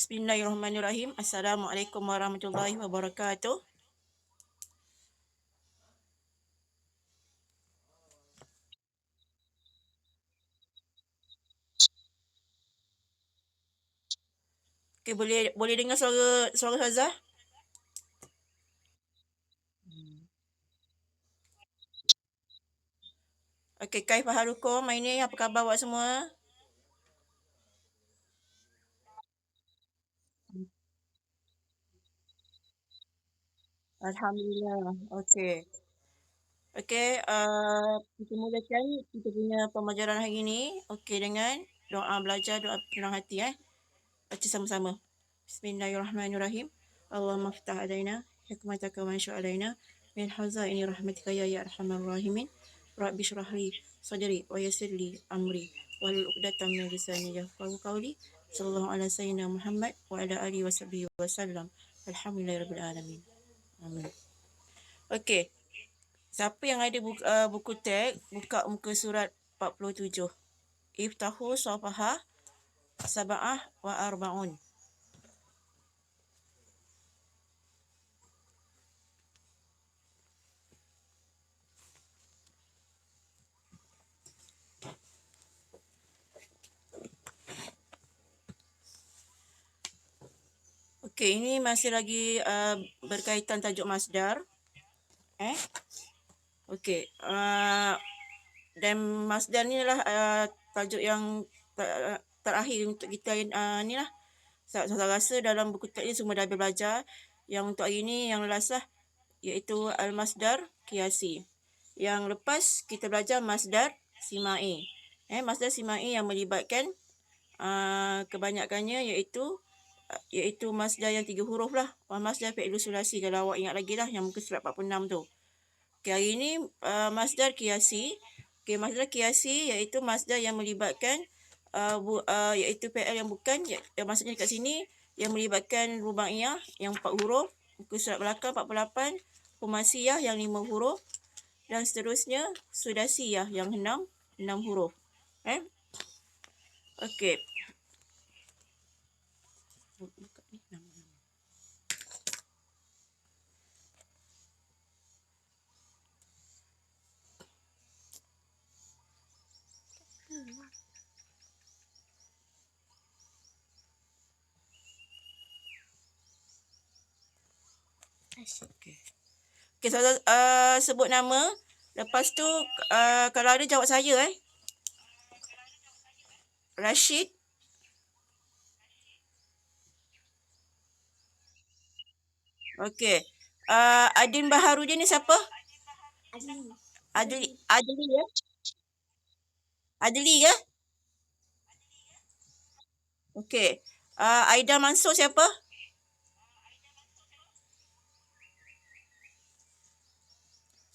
Bismillahirrahmanirrahim. Assalamualaikum warahmatullahi wabarakatuh. Okey, boleh dengar suara Fazah? Okey, kaifa halukum? Ini apa khabar awak semua? Alhamdulillah. Okey. Okey, kita mulakan kita punya pembelajaran hari ini. Okey, dengan doa belajar, doa penuh hati Baca sama-sama. Bismillahirrahmanirrahim. Allahumma ftah alaina hikmataka wa ansha alaina min hazaini rahmatika ya arhamar rahimin. Rabbi shrah li sadri wa yassir li amri wahlul 'uqdatam min lisani yafqahu qawli. Sallallahu ala sayyidina Muhammad wa ala alihi wasahbihi wasallam. Alhamdulillahirabbil alamin. Amin. Okey. Siapa yang ada buku teks, buka muka surat 47. Iftahu safahah sab'ah wa arba'un. Okey, ini masih lagi berkaitan tajuk masdar. Okey, dan masdar ni adalah tajuk yang terakhir untuk kita ni lah. Saya rasa dalam buku teks ni semua dah belajar. Yang untuk hari ni yang last lah, iaitu al-masdar qiyasi. Yang lepas kita belajar masdar simai. Masdar simai yang melibatkan kebanyakannya iaitu masdar yang 3 huruf lah. Masdar fi'il sulasi, kalau awak ingat lagi lah, yang muka surat 46 tu. Okay, hari ni masdar qiyasi. Okay, masdar qiyasi iaitu masdar yang melibatkan iaitu fi'il yang bukan, maksudnya dekat sini yang melibatkan rubaiyah yang 4 huruf, muka surat belakang 48, humasiyah yang 5 huruf, dan seterusnya sudasiyah yang 6 huruf. Okey. Buka ni nama-nama. Okey. Okey, saya sebut nama. Lepas tu kalau ada jawab saya Rashid. Okey. Adin Baharudin ni siapa? Adli ya? Adli ya? Okey. Aida Mansur siapa?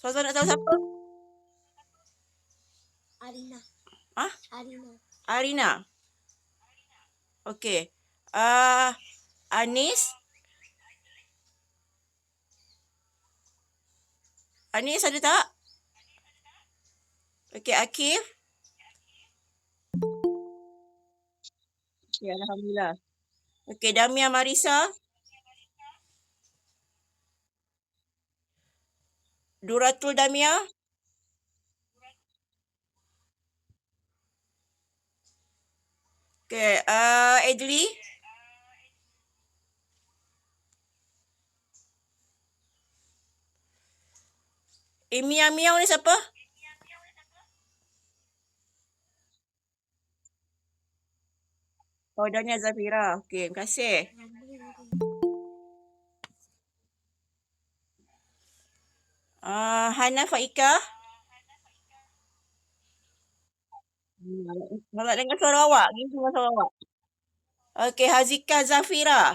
Soalan nak tahu siapa? Arina. Arina. Arina. Okey. Anis. Anis ada tak? Okey, Akif. Okey, alhamdulillah. Okey, Damia Marisa. Duratul Damia. Okey, Edli. Mia Miau ni siapa? Oh, Dania Zafira. Okey, terima kasih. Hana Faika. Nak dengar suara awak. Ni dengar suara awak. Okey, Hazika Zafira.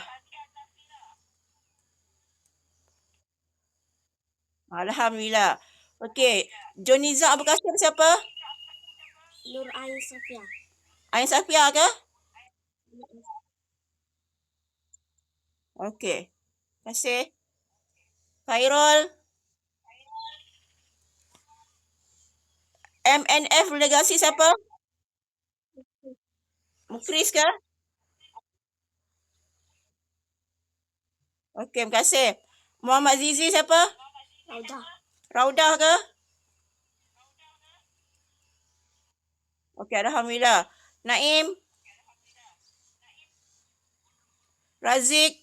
Alhamdulillah. Okey, Joniza Abu Kasim siapa? Nur Ain Sofia. Ain Safia ke? Okey. Terima kasih. Khairul. MNF delegasi siapa? Mukris ke? Okey, terima kasih. Muhammad Zizi siapa? Raudah. Raudah ke? Okey, alhamdulillah. Naim, Razik.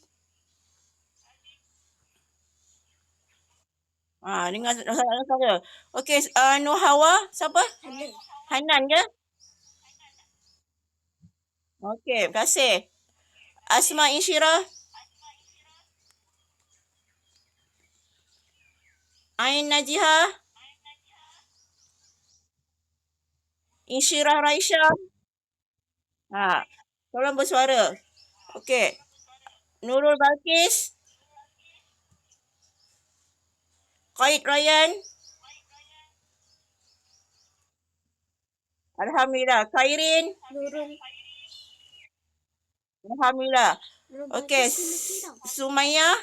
Dengar saudara. Okey, Nur Hawa siapa? Hanan. Hanan ke? Okey, terima kasih. Asma Insyirah. Ain Najihah. Insyirah Raisya. Ha, tolong bersuara. Okey. Nurul Balkis. Qaid Ryan. Alhamdulillah. Khairin. Nurul. Alhamdulillah. Nurul Okey. Balkis Timothy tau. Sumayyah.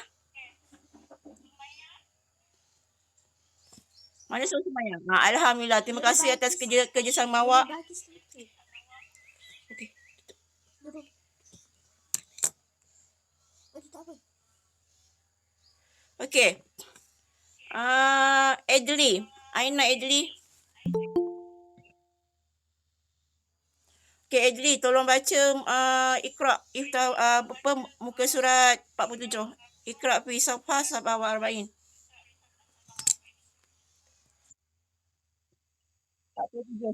Mana Sumayyah? Alhamdulillah. Terima Nurul kasih atas Balkis. kerjasama Nurul awak. Balkis Timothy. Okey. Nurul. Aduh, tak apa. Okey. Adli. Aina Adli. Okey, Adli, tolong baca Iqra. Apa, muka surat 47. Iqra fi safhah 47. 47.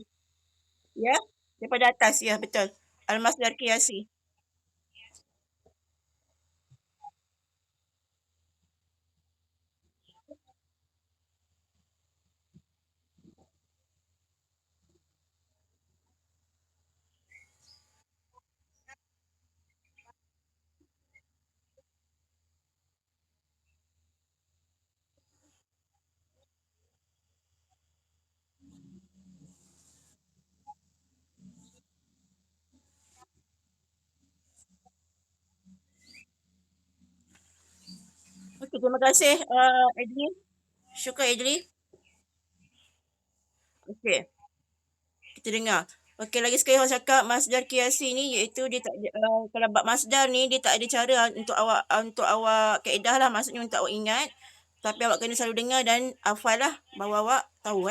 Ya? Daripada atas, ya betul. Al-Masdar Qiyasi. Okey, terima kasih Adli. Syukran Adli. Okey, kita dengar. Okey, lagi sekali awak cakap Masdar Qiyasi ni iaitu dia tak ada, kalau bab masdar ni dia tak ada cara untuk awak kaedah lah, maksudnya untuk awak ingat. Tapi awak kena selalu dengar dan hafal lah bahawa awak tahu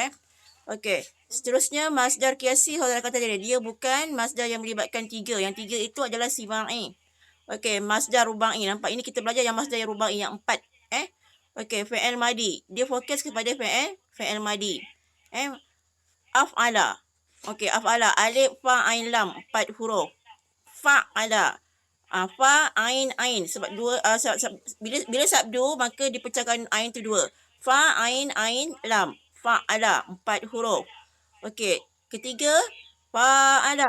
Okey, seterusnya Masdar Qiyasi saudara kata dia bukan masdar yang melibatkan tiga. Yang tiga itu adalah sibai. Okey, masdar rubai. Nampak ini kita belajar yang masdar yang rubai yang empat. Okey, fi'il madi. Dia fokus kepada fi'il madi. Af'ala. Okey, af'ala. Alif, fa, ain, lam. Empat huruf. Fa'ala. Fa, ain, ain. Sebab dua, bila sabdu, maka dipecahkan ain tu dua. Fa, ain, lam. Fa'ala. Empat huruf. Okey. Ketiga, fa'ala.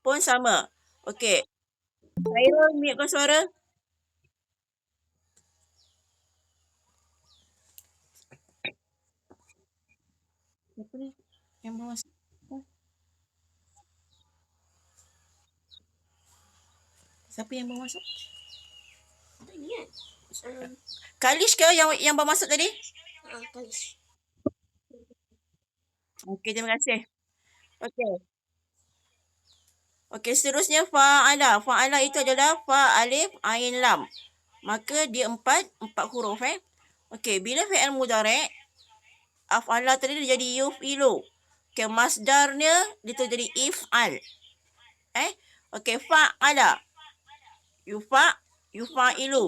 Pun sama. Okey. Khairul, miutkan suara. Siapa ni? Yang bawa masuk. Siapa yang bawa masuk? Tak ingat. Kalish ke yang bawa masuk tadi? Kalish. Okey, terima kasih. Okey. Okey, seterusnya fa'ala. Fa'ala itu adalah fa, alif, ain, lam. Maka dia empat huruf Okey, bila fi'il mudhari' af'ala tadi dia jadi yuf'ilu. Okey, masdarnya dia tu jadi if'al. Okey, fa'ala. Yufa'ilu.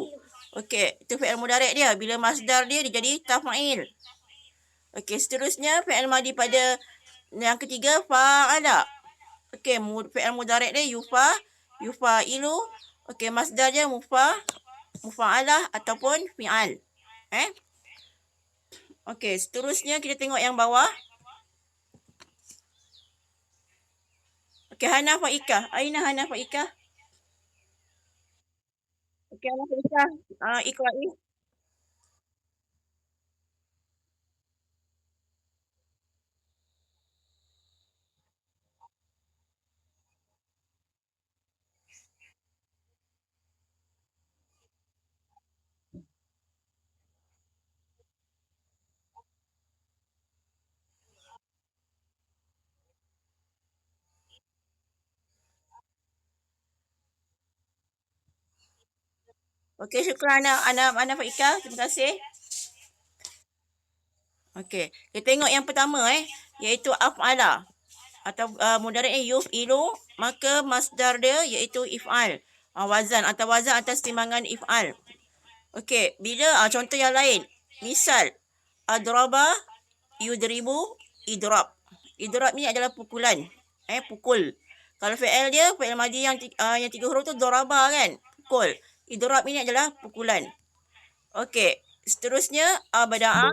Okey, itu fi'il mudhari' dia. Bila masdar dia jadi taf'il. Okey, seterusnya fi'il madi pada yang ketiga fa'ala. Okey, fi'il mudhari' dia yufa'ilu. Okey, masdar dia mufa'alah ataupun fi'al. Okey, seterusnya kita tengok yang bawah. Okey, Hana Faikah. Aina Hana Faikah? Okey, Hana Faikah. Iqra'i. Okey, syukran Ana Faika. Terima kasih. Okey, kita tengok yang pertama iaitu af'ala atau mudhari' yuf'ilu, maka masdar dia iaitu if'al. Wazan atau wazan atas timbangan if'al. Okey, bila contoh yang lain. Misal adraba, yudribu, idrab. Idrab ni adalah pukulan. Pukul. Kalau fi'il dia, fi'il madhi yang 3 huruf tu daraba kan? Pukul. Idrab ini adalah pukulan. Okey, seterusnya bada'a.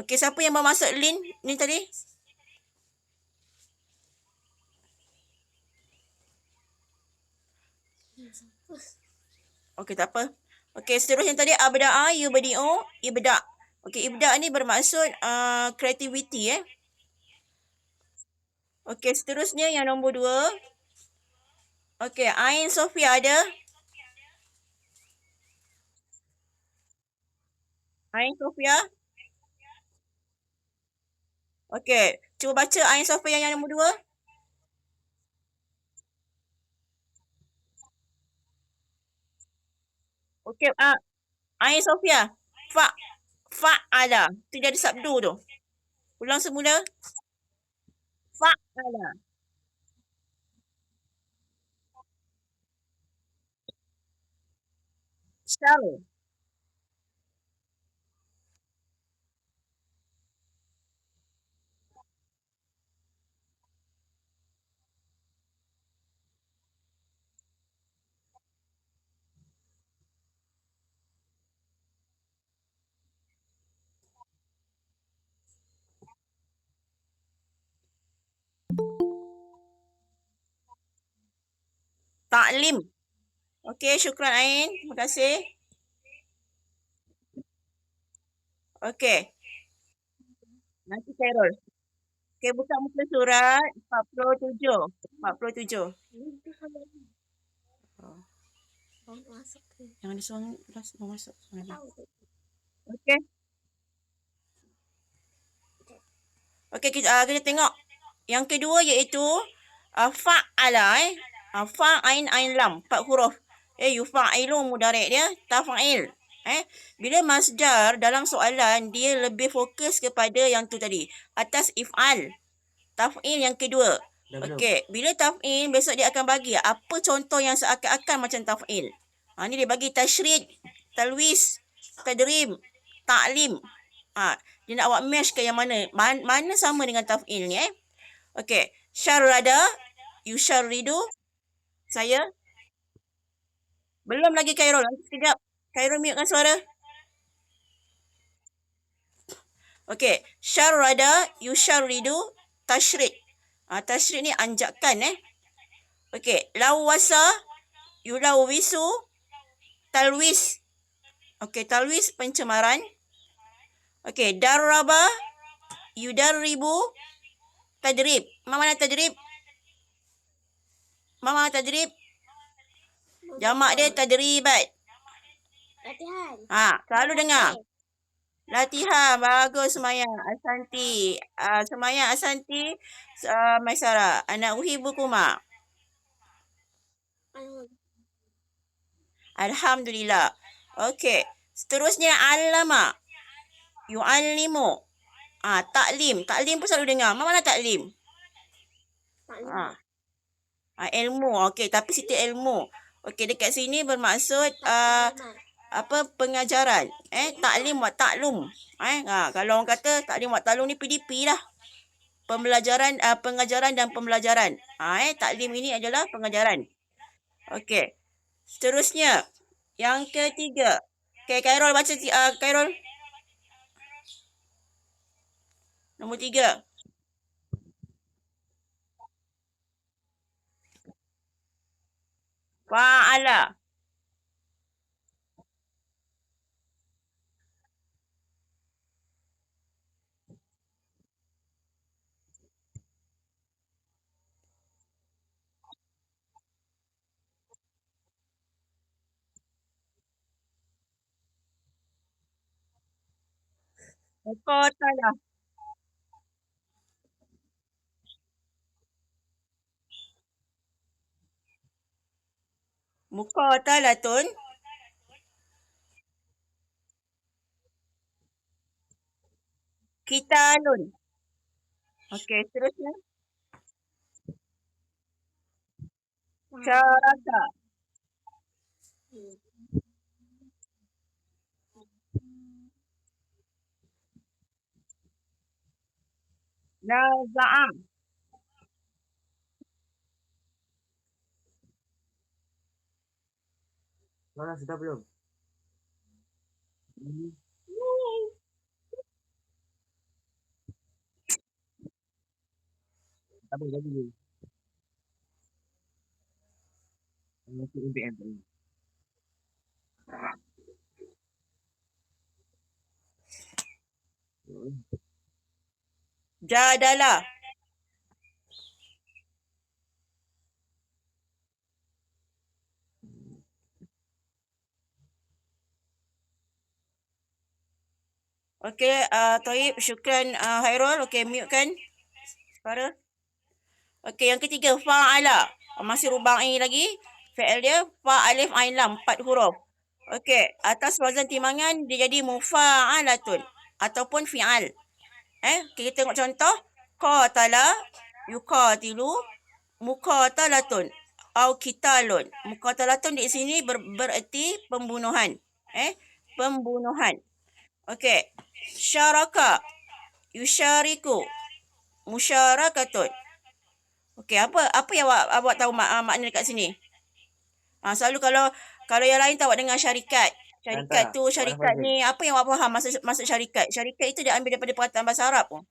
Okey, siapa yang bermaksud lin ni tadi? Okey, tak apa. Okey, seterusnya tadi abda'a, yubdi'u, ibda'. Okey, ibda' ni bermaksud creativity Okey, seterusnya yang nombor 2. Okey, Ain Sofia ada? Ain Sofia? Okey, cuba baca Ain Sofia yang nombor 2. Okey, Ain Sofia. Fa'ala. Tu jadi sabdu tu. Ulang semula. Fa'ala. Syal. Ta'lim. Okey, syukran Ain. Terima kasih. Okey, nanti Khairul. Okey, buka muka surat 47. 47. Oh, Masuk ke. yang ada suang mau masuk. Tahu tu. Okey. Okey, kita tengok. Yang kedua iaitu fa'ala fa ain ain lam 4 huruf. Yufa'ilu mudhari' dia taf'il. Bila masdar dalam soalan dia lebih fokus kepada yang tu tadi, atas if'al. Taf'il yang kedua. Okey, bila taf'il besok dia akan bagi apa contoh yang seakan-akan macam taf'il. Ni dia bagi tasyrid, talwis, tadrib, ta'lim. Dia nak buat mesh ke yang mana? Mana sama dengan taf'il ni Okey, syarrada, yusyarridu. Saya belum lagi Khairul. Nanti sekejap. Khairul mute kan suara. Okey, syarrada, yusyarridu, tasyrid. Tasyrid ni anjakan Okey, lawwasa, yulawwisu, talwis. Okey, talwis pencemaran. Okey, darraba, yudarribu, tadrib. Mana tadrib? Mama tadrib. Jamak dia tadribat. Latihan. Selalu dengar. Latihan. Bagus Semayang. Asanti. Semayang Asanti. Maisara. Anak uhibukuma. Alhamdulillah. Okey. Seterusnya allama. Yu'allimu. Taklim. Taklim pun selalu dengar. Mana taklim? Ilmu. Okey, tapi situ ilmu. Okey, dekat sini bermaksud pengajaran. Taklim wa taklum. Kalau orang kata taklim wa taklum ni PDP lah. Pembelajaran, pengajaran dan pembelajaran. Taklim ini adalah pengajaran. Okey. Seterusnya, yang ketiga. Okey, Khairul baca Khairul. Nombor 3. Fa'ala. Muqatalah. Muqatalatun. Qitalun. Okey, seterusnya. Syaraka. Naza'a. Mana sudah belum? Tak boleh lagi. Masuk UPM tadi. Jadala. Okey, Toib, syukran Hairul. Okey, mute kan suara. Okey, yang ketiga fa'ala. Masih rubai lagi. Fi'il dia fa alif ain lam 4 huruf. Okey, atas wazan timangan dia jadi mufa'alatun ataupun fi'al. Kita tengok contoh. Qatala, yuqatilu, muqatalatun au qitalun. Muqatalatun di sini bererti pembunuhan. Pembunuhan. Okey. Syaraka, yusyariku, musyarakatun. Okey, apa yang awak tahu makna dekat sini? Selalu kalau yang lain tahu awak dengar syarikat. Syarikat tu, syarikat ni apa yang awak faham maksud syarikat? Syarikat itu dia ambil daripada perkataan bahasa Arab tu.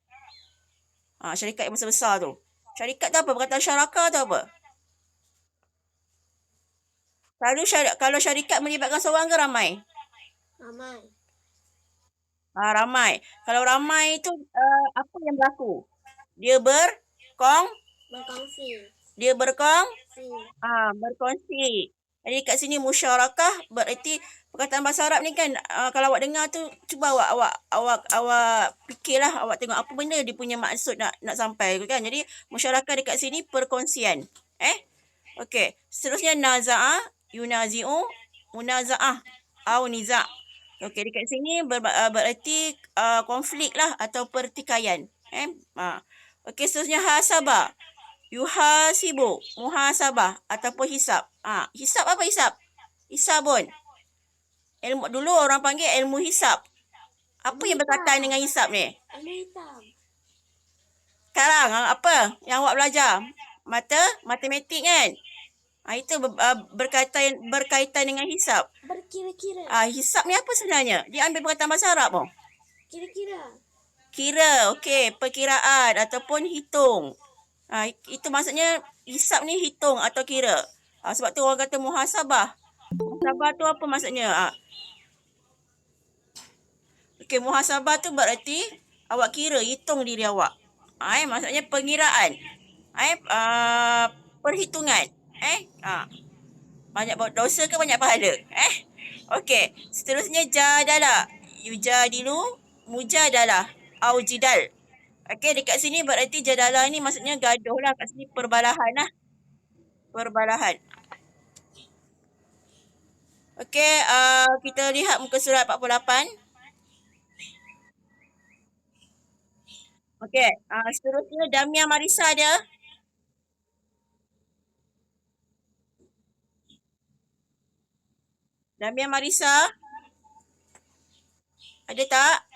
Syarikat yang besar-besar tu. Syarikat tu apa? Perkataan syaraka tu apa? Selalu kalau syarikat melibatkan seorang ke ramai? Ramai. Ramai. Kalau ramai tu apa yang berlaku? Dia Berkongsi. dia Si. berkongsi. Jadi kat sini musyarakah bererti perkataan bahasa Arab ni kan kalau awak dengar tu cuba awak fikirlah, awak tengok apa benda dia punya maksud nak sampai kan. Jadi musyarakah dekat sini perkongsian. Okey, seterusnya naza'a, yunazi'u, munazaah au niza'. Okey, dekat sini bererti konflik lah atau pertikaian. Okey, seterusnya hasaba. Yuhasibu, muhasabah ataupun hisab. Hisab apa hisab? Hisabun. Ilmu dulu orang panggil ilmu hisab. Apa yang berkaitan dengan hisab ni? Ilmu hitam. Sekarang apa yang awak belajar? Matematik kan? Itu berkaitan dengan hisab. Berkira-kira. Hisab ni apa sebenarnya? Dia ambil perkataan bahasa Arab pun. Kira-kira. Kira, okey, perkiraan ataupun hitung. Itu maksudnya hisab ni hitung atau kira. Sebab tu orang kata muhasabah. Muhasabah tu apa maksudnya? Okey, muhasabah tu bererti awak kira, hitung diri awak. Maksudnya pengiraan. Perhitungan. Banyak buat dosa ke banyak pahala? Okey, seterusnya jadala. Yujadilu, mujadalah, au jidal. Okey, dekat sini berarti jadalah ni maksudnya gaduh lah. Kat sini perbalahan lah. Perbalahan. Okey, kita lihat muka surat 48. Okey, seterusnya Damia Marisa ada? Damia Marisa? Ada tak?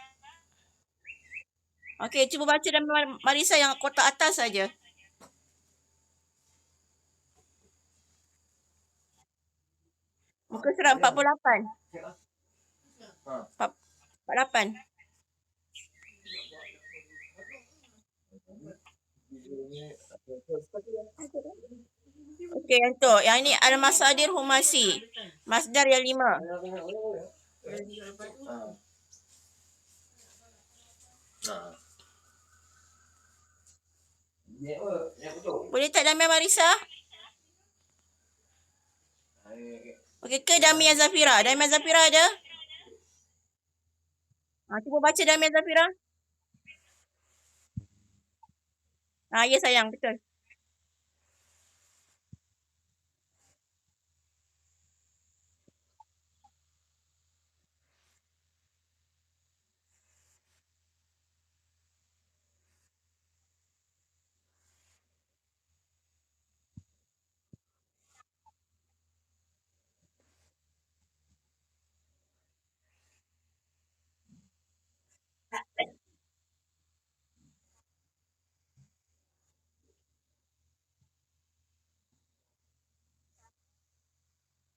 Okey, cuba baca Damia Marisa yang kotak atas saja. Muka surat 48. 48. Okey, yang tu. Yang ni Al-Masadir Humasi. Masdar yang 5. Boleh tak Damia Marisa? Okey, ke Damia Zafira? Damia Zafira ada? Cuba baca Damia Zafira. Ya sayang, betul.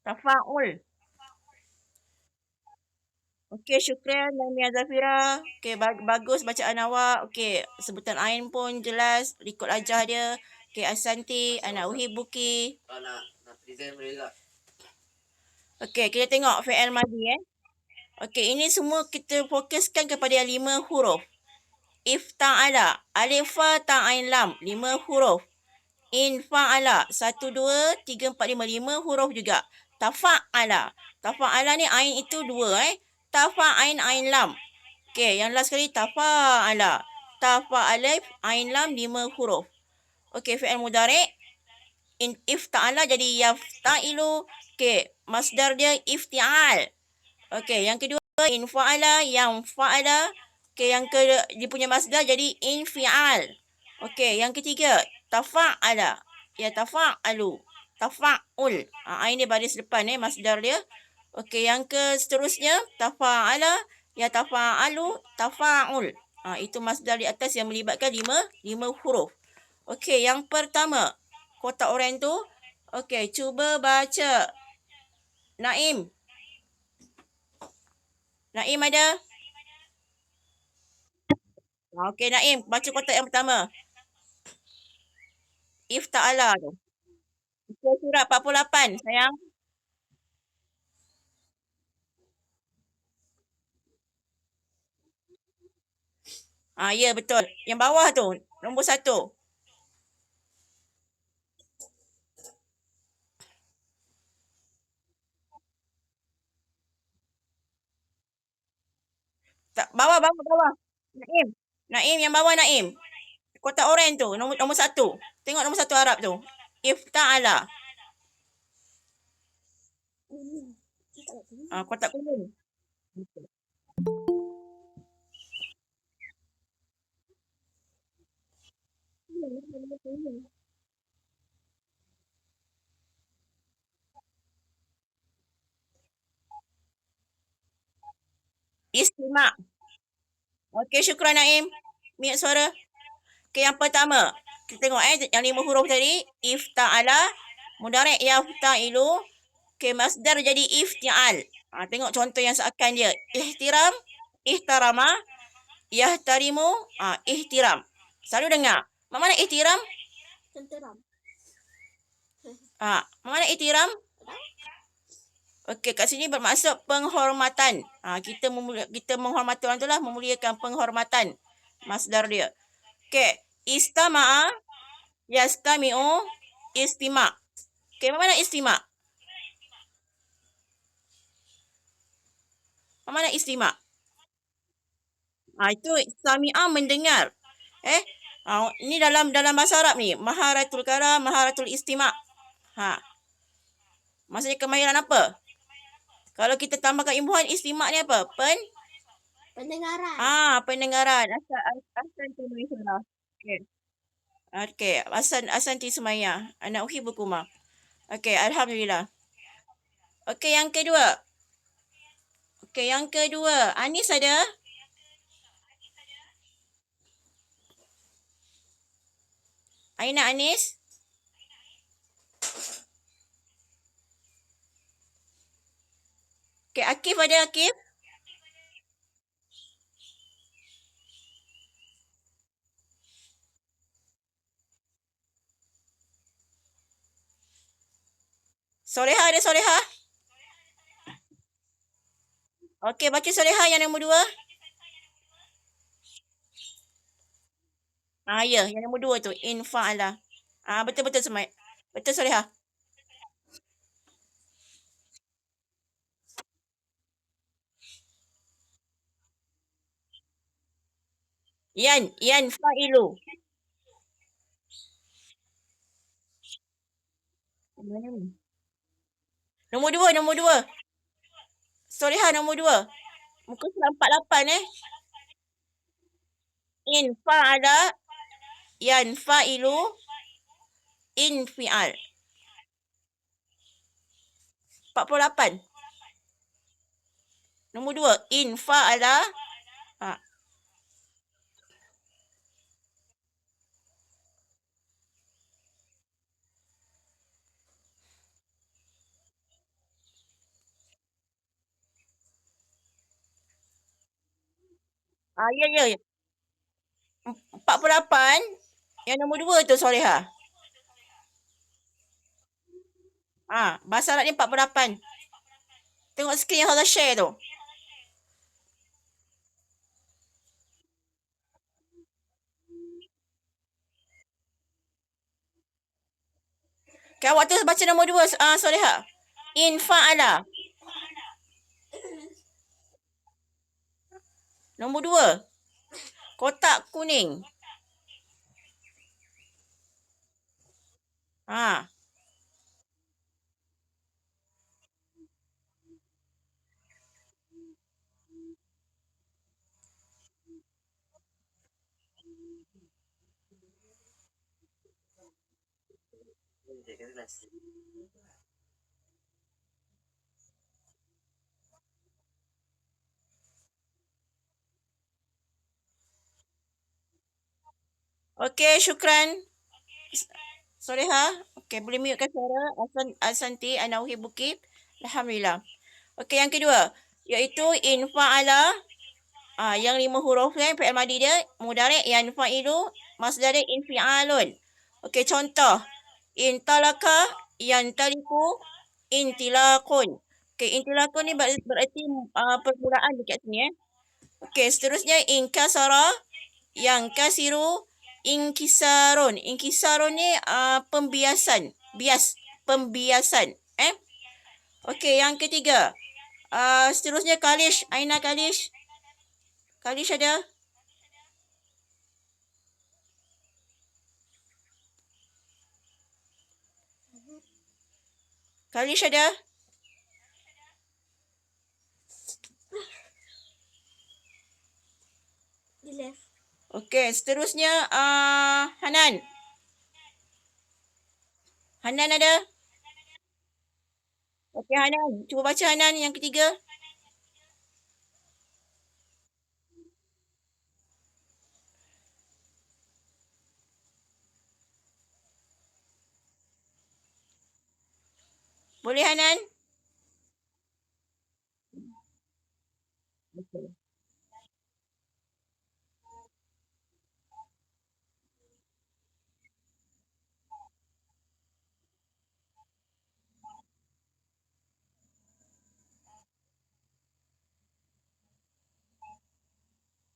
Tafa'ul. Okey, syukran Damia Zafira. Okey, bagus bacaan awak. Okey, sebutan ain pun jelas, ikut ajar dia. Okey, Asanti, ana uhibuki. Nak present boleh tak? Okey, kita tengok fi'il madhi Okey, ini semua kita fokuskan kepada yang 5 huruf. Ifta'ala, alif fa ta ain lam, 5 huruf. Infa'ala, 1 2 3 4 5, 5 huruf juga. Tafa'ala. Tafa'ala ni ain itu 2 Tafa'ain ain lam. Okey, yang last sekali tafa'ala. Tafa'alif ain lam 5 huruf. Okey, fi'il mudhari' ifta'ala jadi yafta'ilu. Okey, masdar dia ifti'al. Okey, yang kedua infa'ala, yang fa'ala. Okey, yang ke dia punya masdar jadi infi'al. Okey, yang ketiga tafa'ala. Ya tafa'alu. Tafa'ul. Ain dia baris depan masdar dia. Okey, yang ke seterusnya tafa'ala, ya tafa'alu, tafa'ul. Itu masdar di atas yang melibatkan 5 huruf. Okey, yang pertama kotak oranye tu. Okey, cuba baca. Naim. Naim ada? Okey, Naim, baca kotak yang pertama. Ifta'ala tu. Okey, surat 48, sayang. Ya, betul. Yang bawah tu, nombor 1. Tak, bawah. Naim. Naim, yang bawah Naim. Kotak oranye tu, nombor 1. Tengok nombor 1 Arab tu. Ifta'ala. Kotak kuning. Istima'. Okey, syukran Naim. Minyak suara. Okey, yang pertama. Kita tengok yang 5 huruf tadi. Ifta'ala. Mudhari' yafta'ilu. Okey, masdar jadi ifti'al. Tengok contoh yang seakan dia. Ihtiram, ihtarama, yahtarimu, ihtiram. Selalu dengar. Mana ihtiram? Tenteram. Mana ihtiram? Okey, kat sini bermaksud penghormatan. Kita menghormati orang tu lah, memuliakan penghormatan. Masdar dia. Okey, istama'a, yastami'u, istima'. Okey, mana istima'? Mana istima'? Itu sami'a mendengar. Ini dalam bahasa Arab ni, maharatul kalam, maharatul istima'. Maksudnya kemahiran apa? Kalau kita tambahkan imbuhan istima' ni apa? Pendengaran. Pendengaran. Asanti Sumayyah. Okey. Asanti Sumayyah. Ana uhibukuma. Okey, alhamdulillah. Okey, yang kedua. Anis ada? Aina Anis? Okey, Akif ada Akif? Soleha ada Soleha? Okey, baca Soleha yang nombor 2. Ya, yang nombor 2 tu. Infa'ala. Betul Semai. Betul Soleha. Yan fa'ilu. Mana ni? Nombor dua. Solehah nombor dua. Muka surat 48 In fa'ala yan fa'ilu infial. 48. Nombor dua. In fa'ala. Ha. Ya. 48. Yang nombor dua tu Solehah. Bahasa Arab ni 48. Tengok skrin yang Hazal share tu. Okay, awak terus baca nombor dua, Solehah. In fa'ala. Nombor dua. Kotak kuning. Okey, syukran. Solehah. Okey, boleh mutekan suara. Asanti, Anauhi Bukit. Alhamdulillah. Okey, yang kedua. Iaitu in fa'ala. Yang 5 huruf kan. Fi'il madi dia. Mudari' yan fa'ilu. Masdar dia infi'alun. Okey, contoh. In talaka yan taliku intilakun. Okey, intilakun ni berarti permulaan dekat sini. Okey, seterusnya in kasara yang kasiru inkisarun. Inkisarun ni pembiasan. Pembiasan. Okey, yang ketiga. Seterusnya kalish. Aina kalish? Kalish ada? Kalish ada? Di left. Okey, seterusnya Hanan. Hanan ada? Okey, Hanan. Cuba baca Hanan yang ketiga. Boleh Hanan?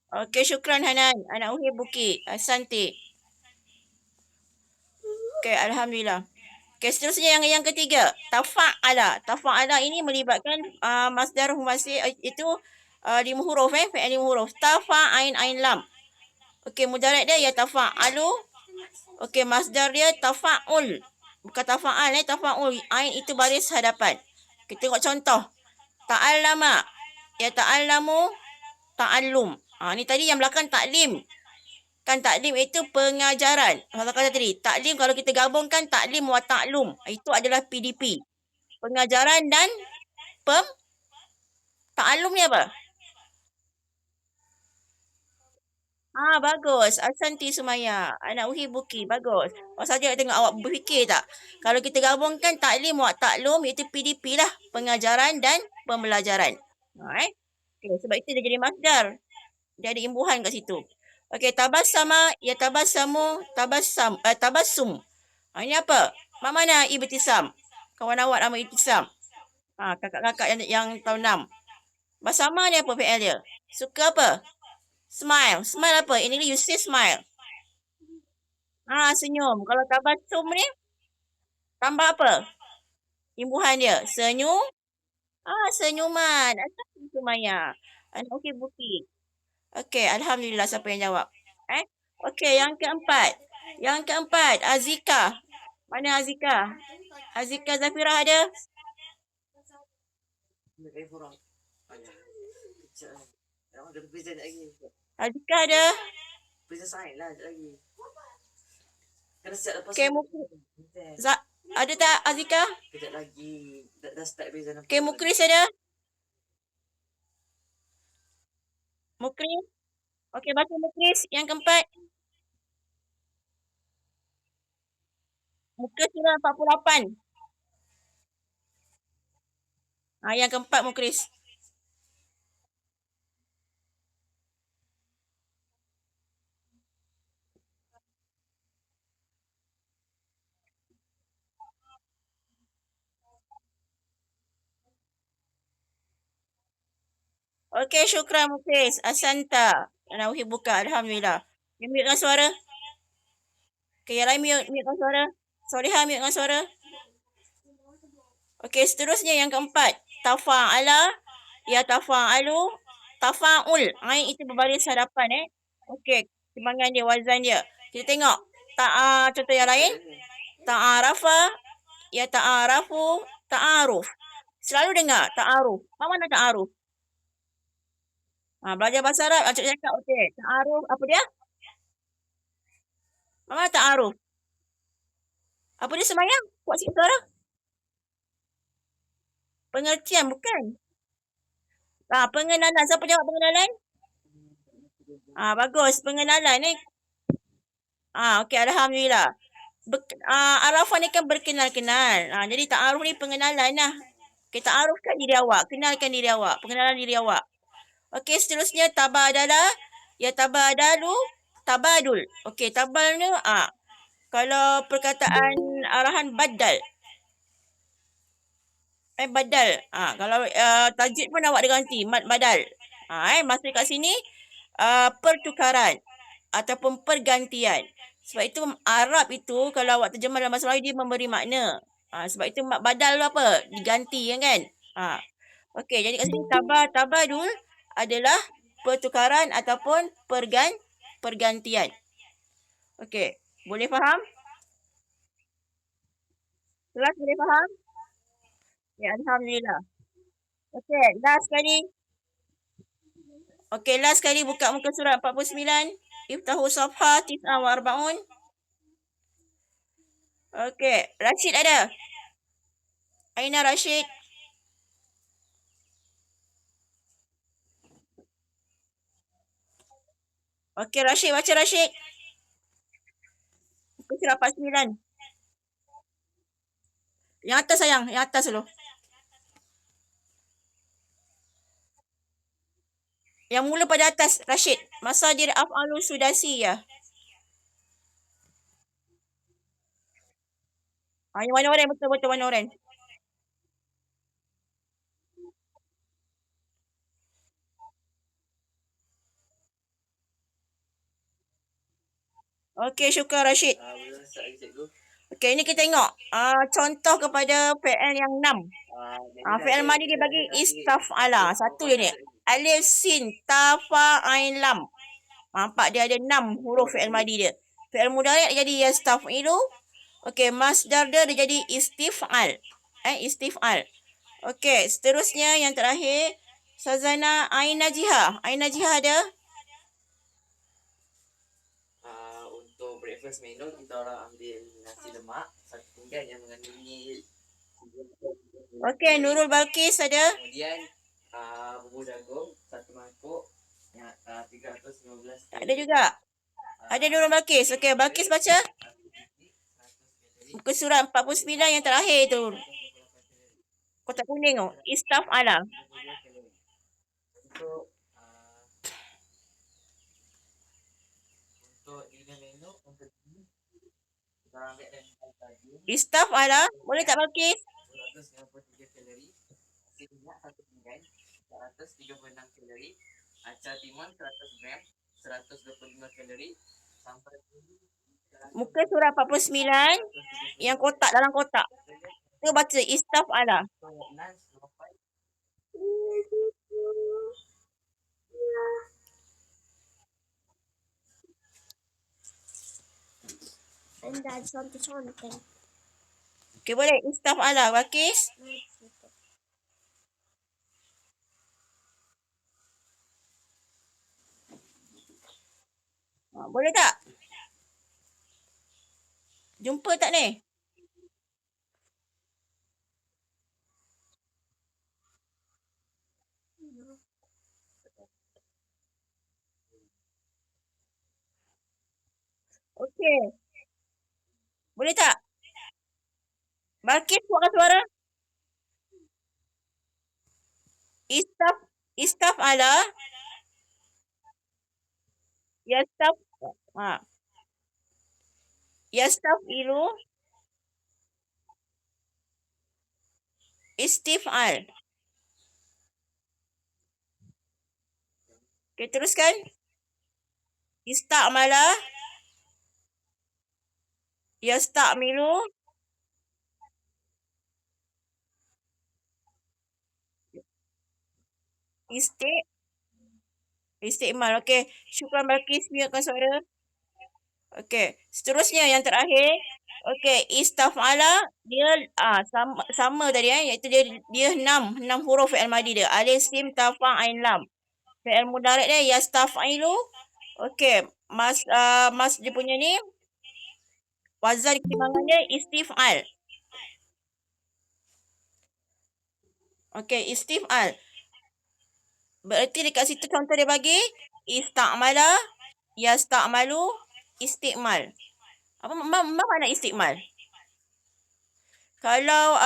Okey, syukran Hanan. Anak Uhi Bukit. Asante. Okey, Alhamdulillah. Okey, seterusnya yang ketiga. Tafa'ala. Tafa'ala ini melibatkan masdar humasi itu 5 huruf fi'il 5 huruf. Tafa'ain ain lam. Okey, mudarat dia ya tafa'alu. Okey, masdar dia tafa'ul. Bukan tafa'al tafa'ul. Ain itu baris hadapan. Kita tengok contoh. Ta'allama. Ya ta'allamu ta'allum. Ni tadi yang belakang taklim. Kan taklim itu pengajaran. Kalau kata tadi, taklim kalau kita gabungkan taklim wa ta'lum. Itu adalah PDP. Pengajaran dan ta'allum ni apa? Bagus. Asanti Sumaya. Anak Uhi Buki. Bagus. Awak saja tengok awak berfikir tak? Kalau kita gabungkan taklim wa ta'lum, iaitu PDP lah. Pengajaran dan pembelajaran. Okay, sebab itu dia jadi masdar. Dia ada imbuhan kat situ. Okey, tabassama ya tabassamu tabassum. Ini apa? Mak mana Ibtisam? Kawan awak nama Ibtisam. Kakak-kakak yang tahun 6. Basama ni apa fi'il dia? Suka apa? Smile. Smile apa? In English you say smile. Senyum. Kalau tabassum ni tambah apa? Imbuhan dia. Senyuman. Asal Sumaya. Okey, Bukit. Okey, Alhamdulillah siapa yang jawab. Okey, yang keempat. Yang keempat, Azika. Mana Azika? Azika Zafirah ada? Mereka kurang. Banyak. Kecil lah. Orang ada present lagi. Azika ada? Present sign lah sekejap lagi. Kena siap lepas Okey, ada tak Azika? kejap lagi. Dah start present. Okey, Mukris ada? Mukris? Okey, baca Mukris. Yang keempat. Muka surah 48. Yang keempat Mukris. Okey, syukran Mukris. Asanta. Ana buka. Alhamdulillah. Yang mute dengan suara. Okey, yang lain mute dengan suara. Soleha mute dengan suara. Okey, seterusnya yang keempat. Tafa'ala. Ya tafa'alu. Tafa'ul. Itu berbaris hadapan Okey, timbangan dia, wazan dia. Kita tengok. Contoh yang lain. Ta'arafa. Ya ta'arafu. Ta'aruf. Selalu dengar ta'aruf. Mana ta'aruf? Belajar bahasa Arab. Cakap okey. Ta'aruf apa dia? Mana ta'aruf? Apa dia semayang? Kuat sikit suara. Pengertian bukan? Pengenalan. Siapa jawab pengenalan? Bagus. Pengenalan okey, alhamdulillah. Arafah ni kan berkenal-kenal. Jadi ta'aruf ni pengenalan lah. Okey, ta'arufkan diri awak. Kenalkan diri awak. Pengenalan diri awak. Okey, seterusnya tabadala. Ya tabadalu. Tabadul. Okey, tabal ni kalau perkataan arahan badal. Badal. Kalau tajwid pun awak ada ganti. Mad badal. Maksud kat sini pertukaran ataupun pergantian. Sebab itu Arab itu kalau awak terjemah dalam bahasa Melayu dia memberi makna. Sebab itu mad badal tu apa? Diganti kan? Okey, jadi kat sini tabadul adalah pertukaran ataupun pergantian. Okey, boleh faham? Kelas boleh faham? Ya, alhamdulillah. Okey, last sekali. Okey, last sekali buka muka surat 49. Iftahu safha 49. Okey, Rashid ada? Aina Rashid? Okey, Rashid, baca Rashid. Muka surat 49. Yang atas sayang, yang atas dulu. Yang mula pada atas, Rashid. Masadir af'alu sudasi ya. Yang warna oren, betul-betul warna oren. Okey, syukran Rashid. Boleh start lagi cikgu. Okey, ini kita tengok contoh kepada fi'il yang 6. Fi'il madi dia bagi istaf'ala. Satu je ni. Alif, sin, ta, fa, ain, lam. Nampak dia ada 6 huruf fi'il madi dia. Fi'il mudhari' jadi yastaf'ilu. Okey, masdar dia jadi istif'al. Istif'al. Okey, seterusnya yang terakhir. Sazana ain najihah. Ain najihah ada? Untuk breakfast menu kita orang ambil nasi lemak satu pinggan yang mengandungi Okey, Nurul Balkis ada? kemudian bubur jagung satu mangkuk yang 315 Ada juga. Ada Nurul Balkis. Okey, Balkis baca. Muka surat 49 yang terakhir tu. Kotak kuning tu. Istaf'ala. Untuk dinner menu untuk kita ambil dan Istaf'ala. Boleh tak Balkis? 253 kalori, nasi minyak satu pinggan 136 kalori, acar timun 100 gram 125 kalori, sampai Muka surat 49 yang kotak dalam kotak. Tu baca istaf'ala. Anda something. Okey, boleh. Istaf'ala. Balqis. Boleh tak? Jumpa tak ni? Okey. Boleh tak? Balqis buatkan suara. Istaf'ala. Yastaf. Ha. Yastaf'ilu. Istif'al. Okey, teruskan. Ista'mala. Yasta'milu. Isti'mal. Okey. Syukran Balqis. Biarkan suara. Okey. Seterusnya yang terakhir. Okey. Istaf'ala. Dia sama tadi iaitu dia 6 huruf fi'il madi dia. Alif, sim, ta, fa, ain, lam. Fi'il mudhari' dia yastaf'ilu. Okey. Mas dia punya ni. Wazan timbangan dia istif'al. Okey. Istif'al. Bererti dekat situ contoh dia bagi. Ista'mala. Yasta'malu. Isti'mal. Apa makna isti'mal? Kalau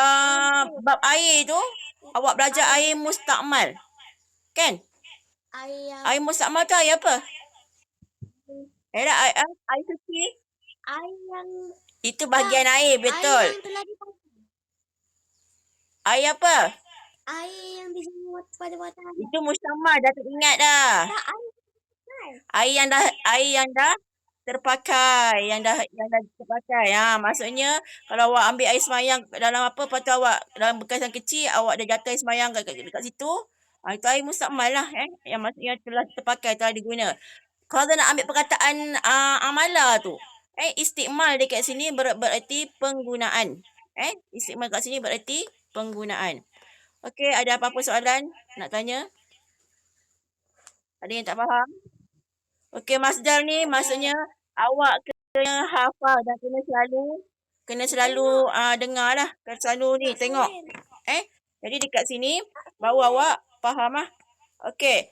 bab air tu, awak belajar air musta'mal. Kan? Air musta'mal tu air apa? Air suci. Air yang Itu bahagian air, betul. Air yang telah dipakai. Air apa? Air yang dijemur pada matahari. Itu musta'mal, dah teringat dah. Tak, Air yang dah terpakai, yang dah terpakai. Maksudnya kalau awak ambil air semayang dalam apa, lepas tu awak dalam bekas yang kecil, awak dah jatuh air semayang dekat situ, itu air musta'mal lah, yang maksudnya telah terpakai, telah diguna. Kalau nak ambil perkataan amala tu, istiqmal dekat sini bererti penggunaan. Istiqmal kat sini bererti penggunaan. Okey, ada apa-apa soalan nak tanya? Ada yang tak faham? Okey, masdar ni maksudnya awak kena hafal dan kena selalu dengar lah. Kena selalu ni tengok. Jadi dekat sini baru awak faham lah. Okey.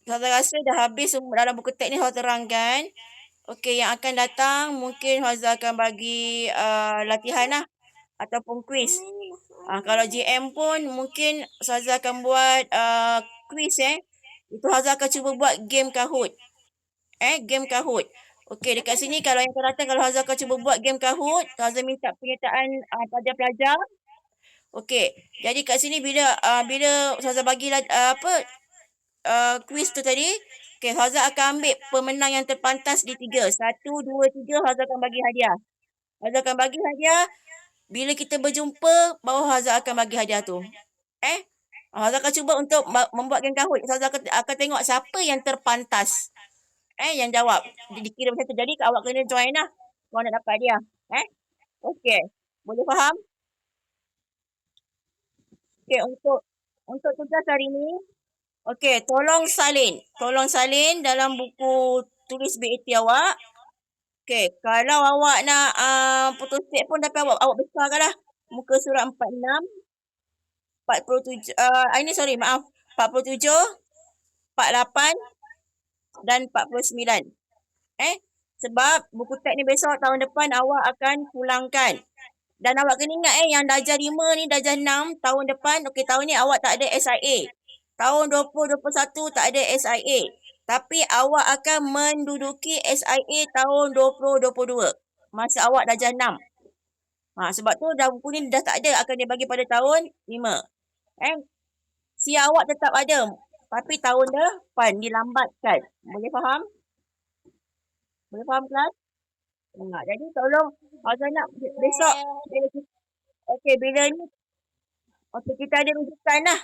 Saya rasa dah habis dalam buku teks ni saya terangkan. Okey, yang akan datang mungkin Haza akan bagi latihan lah. Ataupun kuis. Kalau GM pun mungkin Haza akan buat kuis Itu Haza akan cuba buat game Kahoot. Game Kahoot. Okey, dekat sini kalau yang akan datang, kalau Haza akan cuba buat game Kahoot, Haza minta penyertaan pelajar-pelajar. Okey, jadi kat sini bila Haza bagi kuis tu tadi, okey, Haza akan ambil pemenang yang terpantas di 3. 1, 2, 3, Haza akan bagi hadiah. Haza akan bagi hadiah. Bila kita berjumpa, baru Haza akan bagi hadiah tu. Haza akan cuba untuk membuat game Kahoot. Haza akan tengok siapa yang terpantas. Yang jawab. Dikira macam tu. Jadi awak kena join lah. Kalau nak dapat hadiah. Okey. Boleh faham? Okey, untuk tugas hari ni. Okey, tolong salin. Tolong salin dalam buku tulis BAT awak. Okey, kalau awak nak photostat pun tapi awak besarkan lah. Muka surat 46. 47. Ini sorry, maaf. 47. 48. Dan 49. Sebab buku teks ni besok tahun depan awak akan pulangkan. Dan awak kena ingat yang darjah 5 ni, darjah 6 tahun depan. Okey, tahun ni awak tak ada SIA. Tahun 2021 tak ada SIA. Tapi awak akan menduduki SIA tahun 2022. Masa awak darjah 6. Sebab tu dah buku ni dah tak ada. Akan dia bagi pada tahun 5. SIA awak tetap ada. Tapi tahun depan dilambatkan. Boleh faham? Boleh faham kelas? Jadi tolong Haza nak besok. Okey, bila ni. Okey, kita ada rujukan lah.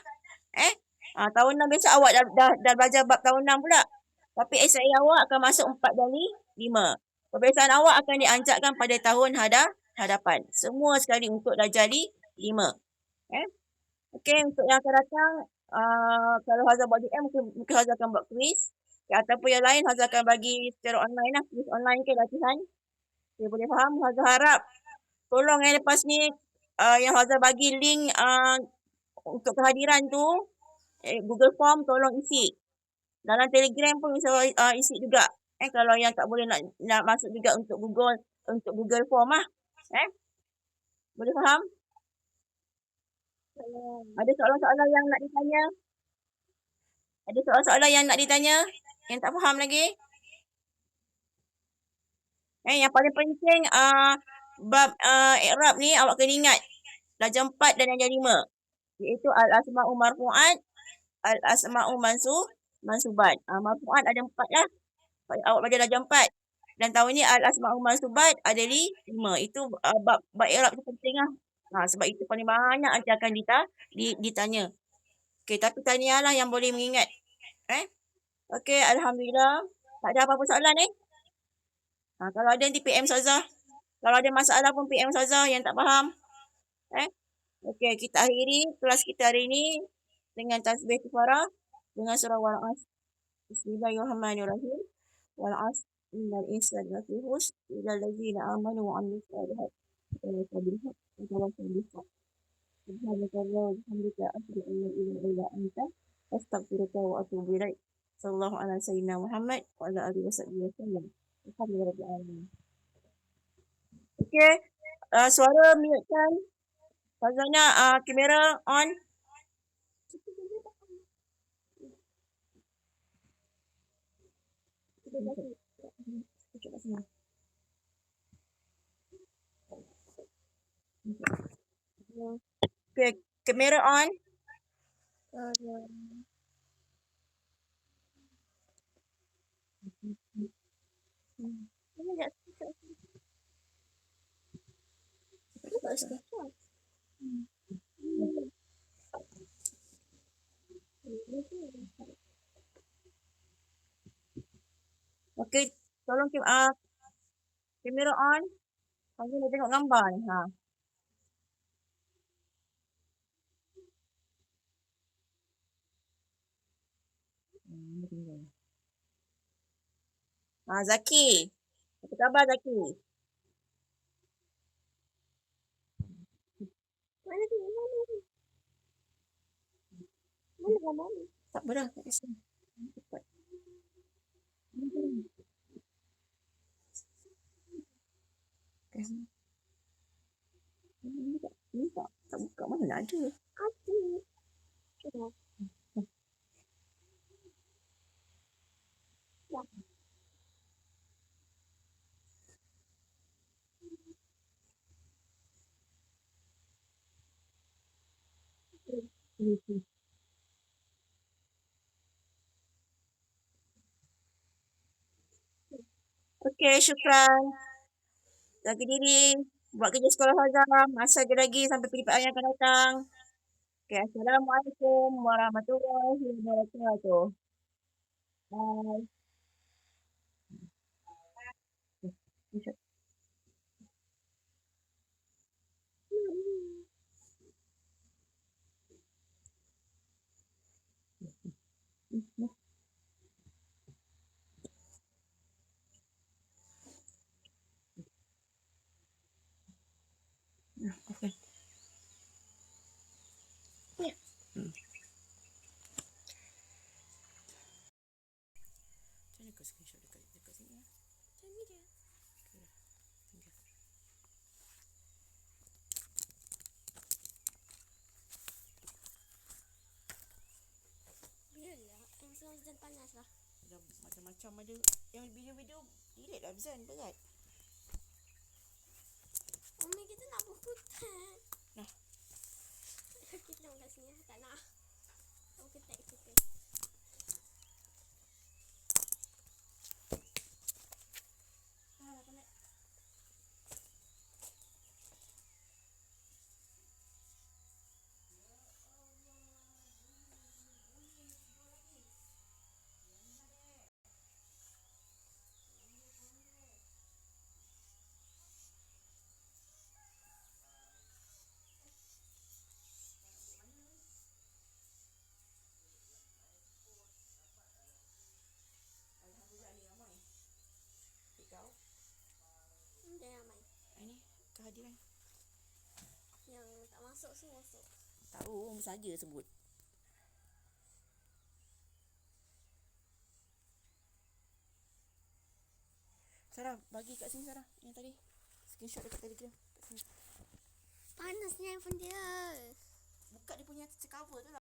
Tahun 6 besok awak dah belajar bab tahun 6 pula. Tapi SIA awak akan masuk 4 dari 5. Peperiksaan awak akan dianjatkan pada tahun hadapan. Semua sekali untuk darjah 5. Okey, untuk yang akan datang, kalau Hazal buat DM, mungkin Hazal akan buat quiz. Okay, ataupun yang lain, Hazal akan bagi secara online lah. Quiz online ke latihan. Okay, boleh faham? Hazal harap tolong lepas ni yang Hazal bagi link untuk kehadiran tu, Google Form tolong isi. Dalam Telegram pun bisa isi juga. Kalau yang tak boleh nak masuk juga untuk Google Form lah. Boleh faham? Ada soalan-soalan yang nak ditanya? Ada soalan-soalan yang nak ditanya? Yang tak faham lagi? Yang paling penting bab i'rab ni awak kena ingat. Darjah 4 dan darjah 5. Iaitu al-asma'u marfu'at, al-asma'u mansubat. Marfu'at ada 4 lah. Awak belajar darjah 4. Dan tahun ni al-asma'u mansubat ada 5. Itu bab i'rab tu penting lah. Sebab itu paling banyak nanti akan ditanya. Okey, tapi tahniah lah yang boleh mengingat. Okey, alhamdulillah. Tak ada apa-apa soalan kalau ada nanti PM Ustazah. Kalau ada masalah pun PM Ustazah yang tak faham. Okey, kita akhiri kelas kita hari ini dengan tasbih kifarah dengan surah Wal-Asr. Bismillahirrahmanirrahim. Wal-Asr innal insana lafi khusr illa allazina amanu wa 'amilus shalihat wa tawasaw bil haqq. Subhanaka wa bihamdika asyhadu an la ilaha illa anta astaghfiruka wa atubu ilaik. Sallallahu ala sayyidina Muhammad wa ala alihi wasallam. Alhamdulillah. Okey, suara mute kan? Fazana, kamera on. Okay, kamera on. Okey, tolong kamera on. Kamu nak tengok gambar ni. Zaki. Apa khabar Zaki? Mana gambar ni? Tak berah kat sini. Cepat. Ni tak buka, mana nak ada. Ada. Cuba. Okey, syukran. Jaga diri. Buat kerja sekolah Hazam. Masa ada lagi sampai PDPR yang akan datang. Okey, Assalamualaikum warahmatullahi wabarakatuh. Bye. Okay. Ya. Macam mana kau screenshot dekat sini ya? Macam ni je. Biarlah. Yang sedang panas lah. Dah macam-macam ada. Yang video-video delete lah Zan. Berat. Umi kita nak berhutang. Nah. Kita nak kat sini. Tak nak. Kamu ketak kita. tadi kan. Yang tak masuk semua masuk. Tahu, saja sebut. Sarah, bagi kat sini Sarah. Yang tadi. Screenshot dekat Telegram. Kat sini. Panasnya handphone dia. Buka dia punya cover tu lah.